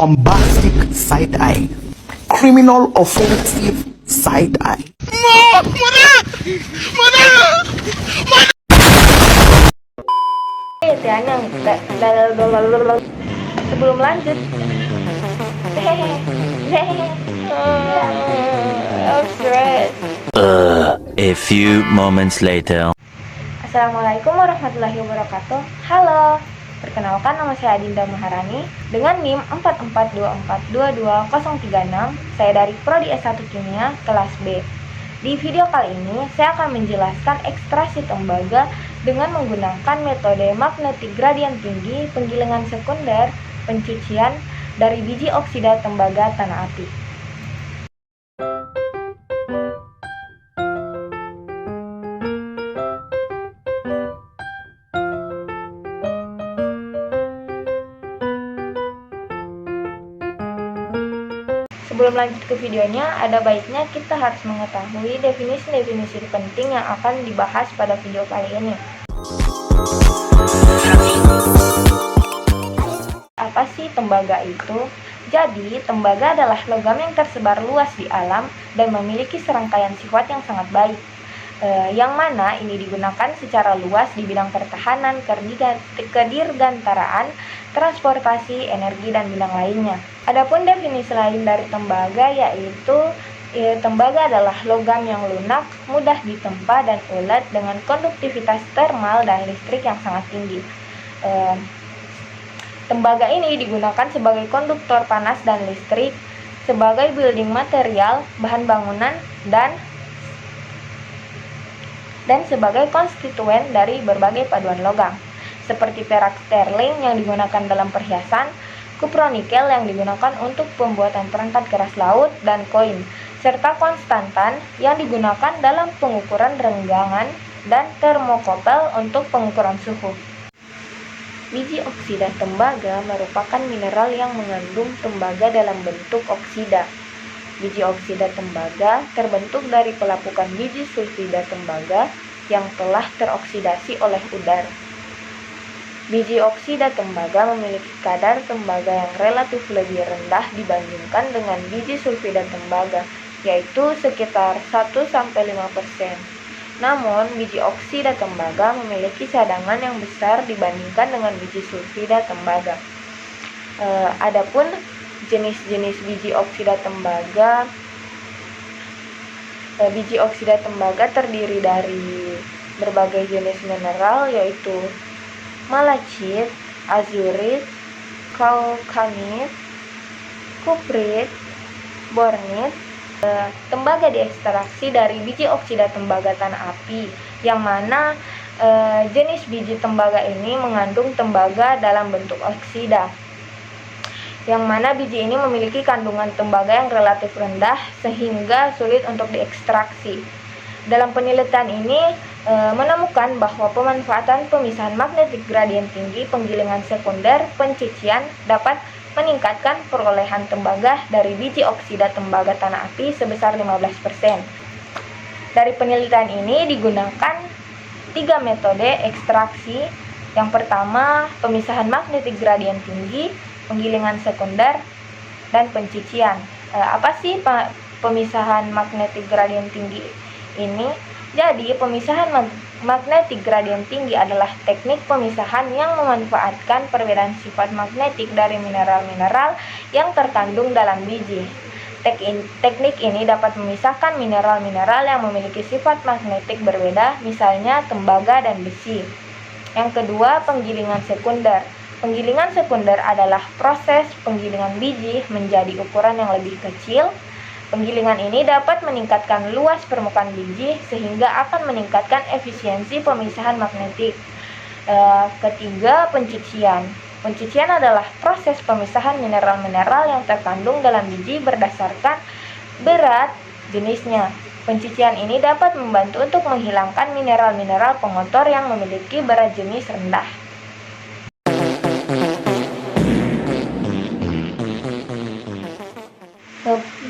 bombastic side eye, criminal offensive side eye. Sebelum lanjut, I'm stressed. A few moments later. Assalamualaikum warahmatullahi wabarakatuh. Halo, perkenalkan nama saya Adinda Maharani dengan NIM 442422036. Saya dari Prodi S1 Kimia kelas B. Di video kali ini saya akan menjelaskan ekstraksi tembaga dengan menggunakan metode magnetic gradient tinggi, penggilingan sekunder, pencucian dari biji oksida tembaga tanah api. Sebelum lanjut ke videonya, ada baiknya kita harus mengetahui definisi-definisi penting yang akan dibahas pada video kali ini. Apa sih tembaga itu? Jadi, tembaga adalah logam yang tersebar luas di alam dan memiliki serangkaian sifat yang sangat baik. Yang mana ini digunakan secara luas di bidang pertahanan, kedirgantaraan, transportasi, energi, dan bidang lainnya. Adapun definisi lain dari tembaga yaitu tembaga adalah logam yang lunak, mudah ditempa dan ulet dengan konduktivitas termal dan listrik yang sangat tinggi. Tembaga ini digunakan sebagai konduktor panas dan listrik, sebagai building material, bahan bangunan, dan sebagai konstituen dari berbagai paduan logam, seperti perak sterling yang digunakan dalam perhiasan, kupronikel yang digunakan untuk pembuatan perangkat keras laut dan koin, serta konstantan yang digunakan dalam pengukuran renggangan dan termokopel untuk pengukuran suhu. Biji oksida tembaga merupakan mineral yang mengandung tembaga dalam bentuk oksida. Biji oksida tembaga terbentuk dari pelapukan biji sulfida tembaga yang telah teroksidasi oleh udara. Biji oksida tembaga memiliki kadar tembaga yang relatif lebih rendah dibandingkan dengan biji sulfida tembaga, yaitu sekitar 1-5%. Namun, biji oksida tembaga memiliki cadangan yang besar dibandingkan dengan biji sulfida tembaga. Adapun jenis-jenis biji oksida tembaga terdiri dari berbagai jenis mineral yaitu malachit, azurit, kaukanit, kuprit, bornit. Tembaga diekstraksi dari biji oksida tembaga tanah api, yang mana jenis biji tembaga ini mengandung tembaga dalam bentuk oksida, yang mana biji ini memiliki kandungan tembaga yang relatif rendah sehingga sulit untuk diekstraksi. Dalam penelitian ini menemukan bahwa pemanfaatan pemisahan magnetic gradient tinggi, penggilingan sekunder, pencucian dapat meningkatkan perolehan tembaga dari biji oksida tembaga tanah api sebesar 15%. Dari penelitian ini digunakan 3 metode ekstraksi. Yang pertama, pemisahan magnetic gradient tinggi, penggilingan sekunder, dan pencucian. Apa sih pemisahan magnetic gradient tinggi ini? Jadi, pemisahan magnetic gradient tinggi adalah teknik pemisahan yang memanfaatkan perbedaan sifat magnetik dari mineral-mineral yang terkandung dalam biji. Teknik ini dapat memisahkan mineral-mineral yang memiliki sifat magnetik berbeda, misalnya tembaga dan besi. Yang kedua, penggilingan sekunder. Penggilingan sekunder adalah proses penggilingan biji menjadi ukuran yang lebih kecil. Penggilingan ini dapat meningkatkan luas permukaan biji sehingga akan meningkatkan efisiensi pemisahan magnetik. Ketiga, pencucian. Pencucian adalah proses pemisahan mineral-mineral yang terkandung dalam biji berdasarkan berat jenisnya. Pencucian ini dapat membantu untuk menghilangkan mineral-mineral pengotor yang memiliki berat jenis rendah.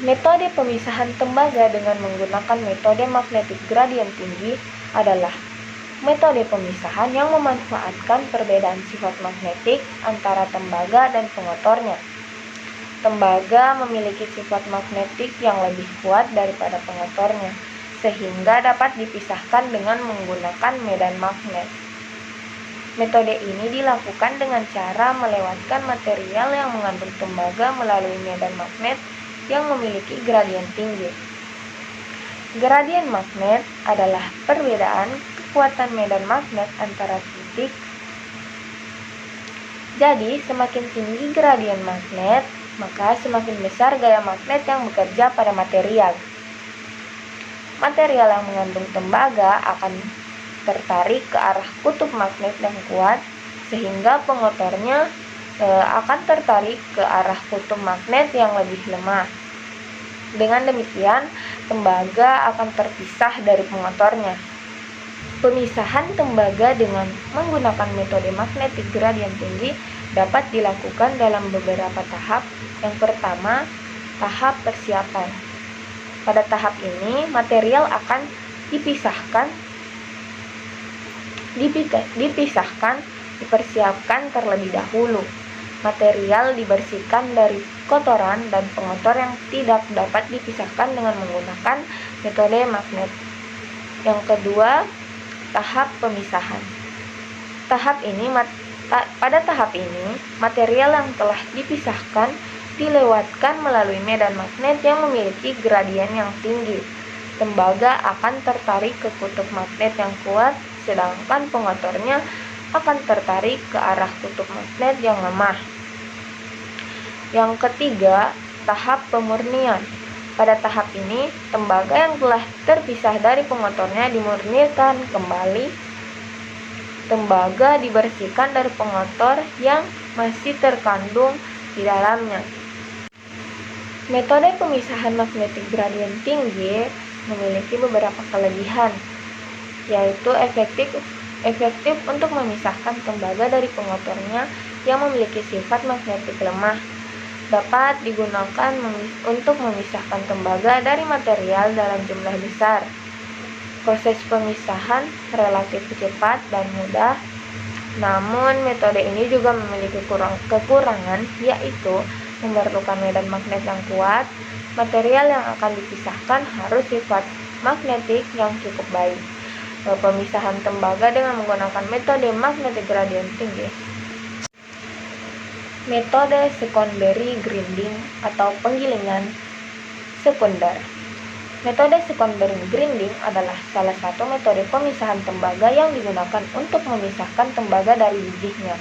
Metode pemisahan tembaga dengan menggunakan metode magnetic gradient tinggi adalah metode pemisahan yang memanfaatkan perbedaan sifat magnetik antara tembaga dan pengotornya. Tembaga memiliki sifat magnetik yang lebih kuat daripada pengotornya, sehingga dapat dipisahkan dengan menggunakan medan magnet. Metode ini dilakukan dengan cara melewatkan material yang mengandung tembaga melalui medan magnet yang memiliki gradien tinggi. Gradien magnet adalah perbedaan kekuatan medan magnet antara titik. Jadi, semakin tinggi gradien magnet, maka semakin besar gaya magnet yang bekerja pada material. Material yang mengandung tembaga akan tertarik ke arah kutub magnet yang kuat, sehingga pengotornya akan tertarik ke arah kutub magnet yang lebih lemah. Dengan demikian, tembaga akan terpisah dari pengotornya. Pemisahan tembaga dengan menggunakan metode magnetic gradient tinggi dapat dilakukan dalam beberapa tahap. Yang pertama, tahap persiapan. Pada tahap ini, material akan dipersiapkan terlebih dahulu. Material dibersihkan dari kotoran dan pengotor yang tidak dapat dipisahkan dengan menggunakan metode magnet. Yang kedua, tahap pemisahan. Pada tahap ini, material yang telah dipisahkan dilewatkan melalui medan magnet yang memiliki gradien yang tinggi. Tembaga akan tertarik ke kutub magnet yang kuat, sedangkan pengotornya akan tertarik ke arah kutub magnet yang lemah. Yang ketiga, tahap pemurnian. Pada tahap ini, tembaga yang telah terpisah dari pengotornya dimurnikan kembali. Tembaga dibersihkan dari pengotor yang masih terkandung di dalamnya. Metode pemisahan magnetic gradient tinggi memiliki beberapa kelebihan, yaitu efektif untuk memisahkan tembaga dari pengotornya yang memiliki sifat magnetik lemah. Dapat digunakan untuk memisahkan tembaga dari material dalam jumlah besar. Proses pemisahan relatif cepat dan mudah, namun metode ini juga memiliki kekurangan, yaitu memerlukan medan magnet yang kuat. Material yang akan dipisahkan harus sifat magnetik yang cukup baik. Pemisahan tembaga dengan menggunakan metode magnetic gradient tinggi. Metode secondary grinding atau penggilingan sekunder. Metode secondary grinding adalah salah satu metode pemisahan tembaga yang digunakan untuk memisahkan tembaga dari bijinya.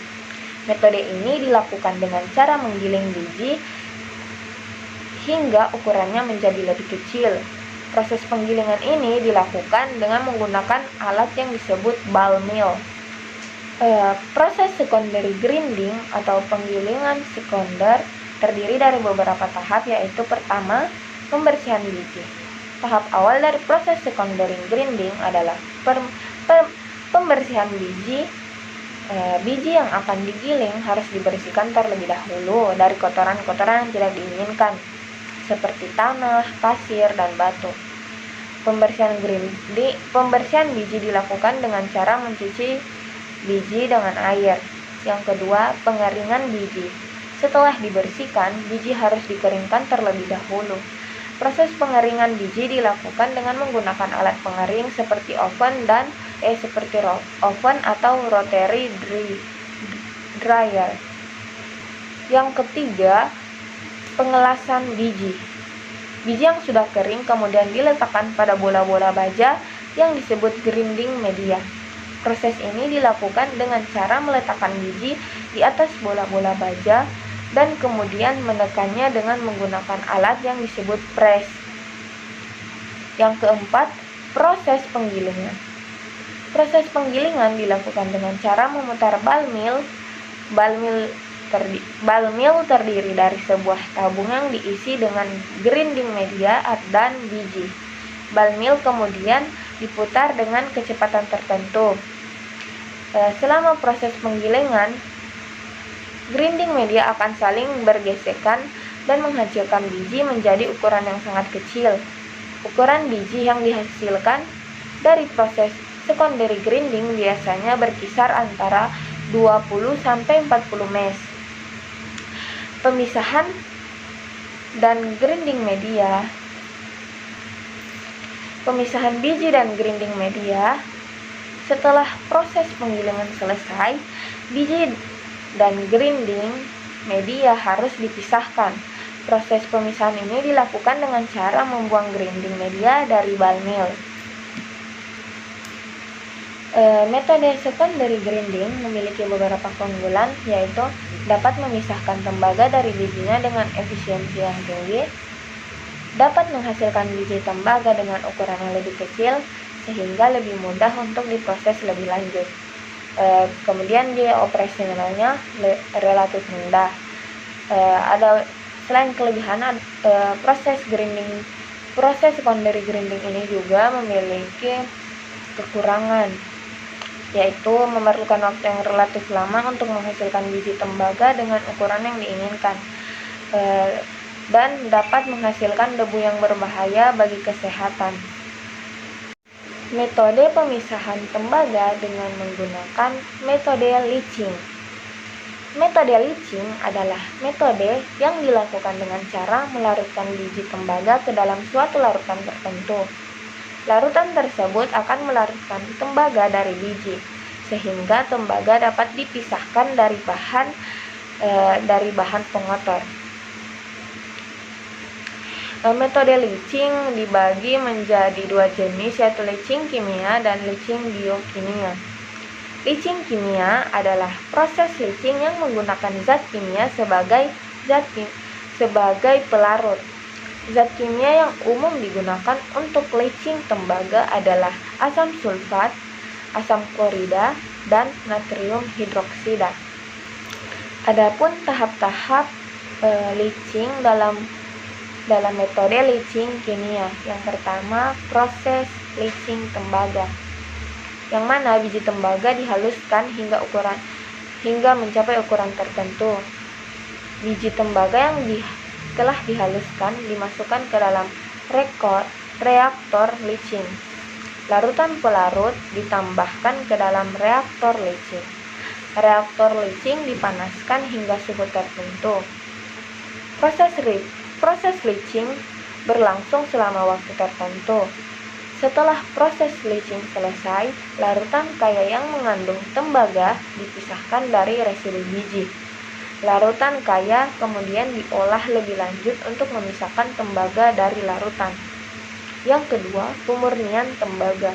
Metode ini dilakukan dengan cara menggiling biji hingga ukurannya menjadi lebih kecil. Proses penggilingan ini dilakukan dengan menggunakan alat yang disebut ball mill. Proses secondary grinding atau penggilingan sekunder terdiri dari beberapa tahap, yaitu pertama, pembersihan biji. Tahap awal dari proses secondary grinding adalah pembersihan biji. Biji yang akan digiling harus dibersihkan terlebih dahulu dari kotoran-kotoran yang tidak diinginkan, seperti tanah, pasir, dan batu. Pembersihan biji dilakukan dengan cara mencuci biji dengan air. Yang kedua, pengeringan biji. Setelah dibersihkan, biji harus dikeringkan terlebih dahulu. Proses pengeringan biji dilakukan dengan menggunakan alat pengering seperti oven atau rotary dryer. Yang ketiga, pengelasan biji. Biji yang sudah kering kemudian diletakkan pada bola-bola baja yang disebut grinding media. Proses ini dilakukan dengan cara meletakkan biji di atas bola-bola baja dan kemudian menekannya dengan menggunakan alat yang disebut press. Yang keempat, proses penggilingan. Proses penggilingan dilakukan dengan cara memutar ball mill. Ball mill terdiri dari sebuah tabung yang diisi dengan grinding media dan biji. Ball mill kemudian diputar dengan kecepatan tertentu. Selama proses penggilingan, grinding media akan saling bergesekan dan menghasilkan biji menjadi ukuran yang sangat kecil. Ukuran biji yang dihasilkan dari proses secondary grinding biasanya berkisar antara 20 sampai 40 mesh. Pemisahan dan grinding media. Pemisahan biji dan grinding media. Setelah proses penggilingan selesai, biji dan grinding media harus dipisahkan. Proses pemisahan ini dilakukan dengan cara membuang grinding media dari ball mill. Metode secondary grinding memiliki beberapa keunggulan, yaitu dapat memisahkan tembaga dari bijinya dengan efisiensi yang tinggi, dapat menghasilkan biji tembaga dengan ukuran yang lebih kecil sehingga lebih mudah untuk diproses lebih lanjut. Kemudian biaya operasionalnya relatif rendah. Selain kelebihan, proses secondary grinding ini juga memiliki kekurangan, yaitu memerlukan waktu yang relatif lama untuk menghasilkan biji tembaga dengan ukuran yang diinginkan, dan dapat menghasilkan debu yang berbahaya bagi kesehatan. Metode pemisahan tembaga dengan menggunakan metode leaching. Metode leaching adalah metode yang dilakukan dengan cara melarutkan biji tembaga ke dalam suatu larutan tertentu. Larutan tersebut akan melarutkan tembaga dari biji, sehingga tembaga dapat dipisahkan dari bahan pengotor. Metode leaching dibagi menjadi dua jenis, yaitu leaching kimia dan leaching biokimia. Leaching kimia adalah proses leaching yang menggunakan zat kimia sebagai pelarut. Zat kimia yang umum digunakan untuk leaching tembaga adalah asam sulfat, asam klorida, dan natrium hidroksida. Adapun tahap-tahap leaching dalam metode leaching kimia. Yang pertama, proses leaching tembaga, yang mana biji tembaga dihaluskan hingga mencapai ukuran tertentu. Biji tembaga yang telah dihaluskan dimasukkan ke dalam reaktor leaching. Larutan pelarut ditambahkan ke dalam reaktor leaching. Reaktor leaching dipanaskan hingga suhu tertentu. Proses leaching berlangsung selama waktu tertentu. Setelah proses leaching selesai, larutan kaya yang mengandung tembaga dipisahkan dari residu biji. Larutan kaya kemudian diolah lebih lanjut untuk memisahkan tembaga dari larutan. Yang kedua, pemurnian tembaga.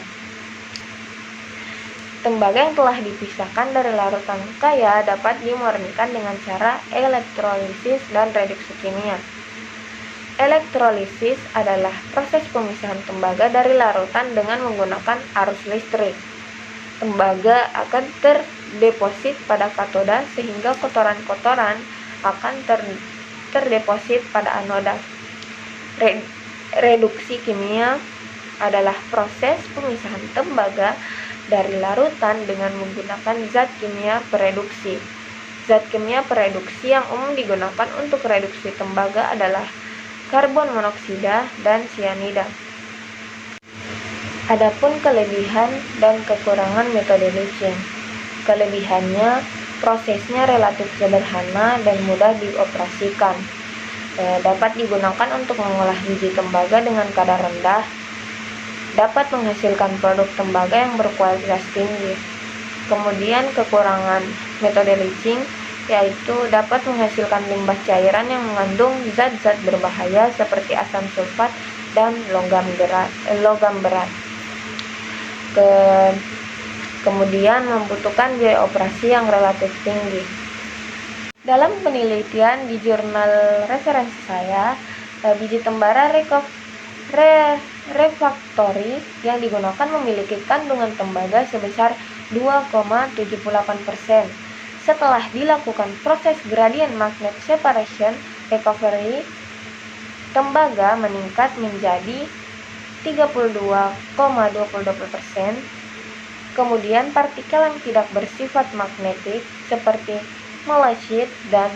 Tembaga yang telah dipisahkan dari larutan kaya dapat dimurnikan dengan cara elektrolisis dan reduksi kimia. Elektrolisis adalah proses pemisahan tembaga dari larutan dengan menggunakan arus listrik. Tembaga akan terdeposit pada katoda sehingga kotoran-kotoran akan terdeposit pada anoda. Reduksi kimia adalah proses pemisahan tembaga dari larutan dengan menggunakan zat kimia pereduksi. Zat kimia pereduksi yang umum digunakan untuk reduksi tembaga adalah karbon monoksida dan sianida. Adapun kelebihan dan kekurangan metode leaching. Kelebihannya, prosesnya relatif sederhana dan mudah dioperasikan. Dapat digunakan untuk mengolah biji tembaga dengan kadar rendah. Dapat menghasilkan produk tembaga yang berkualitas tinggi. Kemudian kekurangan metode leaching yaitu dapat menghasilkan limbah cairan yang mengandung zat-zat berbahaya seperti asam sulfat dan logam berat. Kemudian membutuhkan biaya operasi yang relatif tinggi. Dalam penelitian di jurnal referensi saya, biji tembara refraktori yang digunakan memiliki kandungan tembaga sebesar 2,78%. Setelah dilakukan proses gradient magnet separation recovery, tembaga meningkat menjadi 32,22%. Kemudian partikel yang tidak bersifat magnetik seperti malachite dan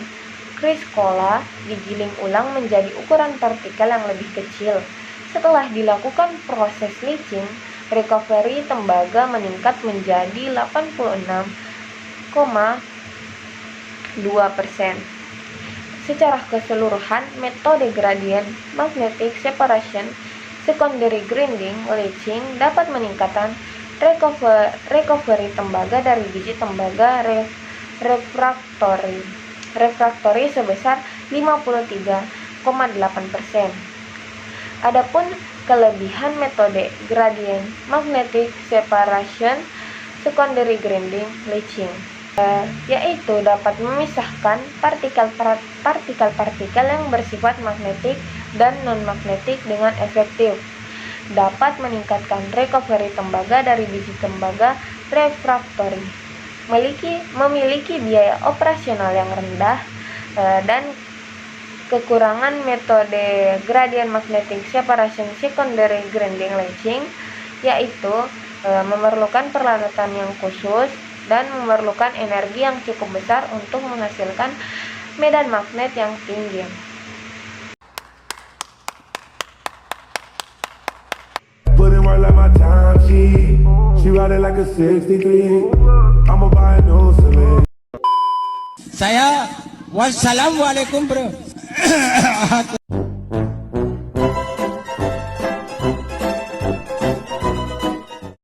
chrysocolla digiling ulang menjadi ukuran partikel yang lebih kecil. Setelah dilakukan proses leaching, recovery tembaga meningkat menjadi 86,2%. Secara keseluruhan, metode gradient magnetic separation, secondary grinding, leaching dapat meningkatkan recovery tembaga dari biji tembaga refraktori sebesar 53,8%. Adapun kelebihan metode gradient magnetic separation, secondary grinding, leaching yaitu dapat memisahkan partikel-partikel yang bersifat magnetik dan non-magnetik dengan efektif, dapat meningkatkan recovery tembaga dari biji tembaga refraktori, memiliki biaya operasional yang rendah, dan kekurangan metode gradient magnetic separation, secondary grinding, leaching yaitu memerlukan peralatan yang khusus dan memerlukan energi yang cukup besar untuk menghasilkan medan magnet yang tinggi. Put in work like my time, she ride it like a 63. I'ma buy a new Celine. Saya wassalamualaikum bro.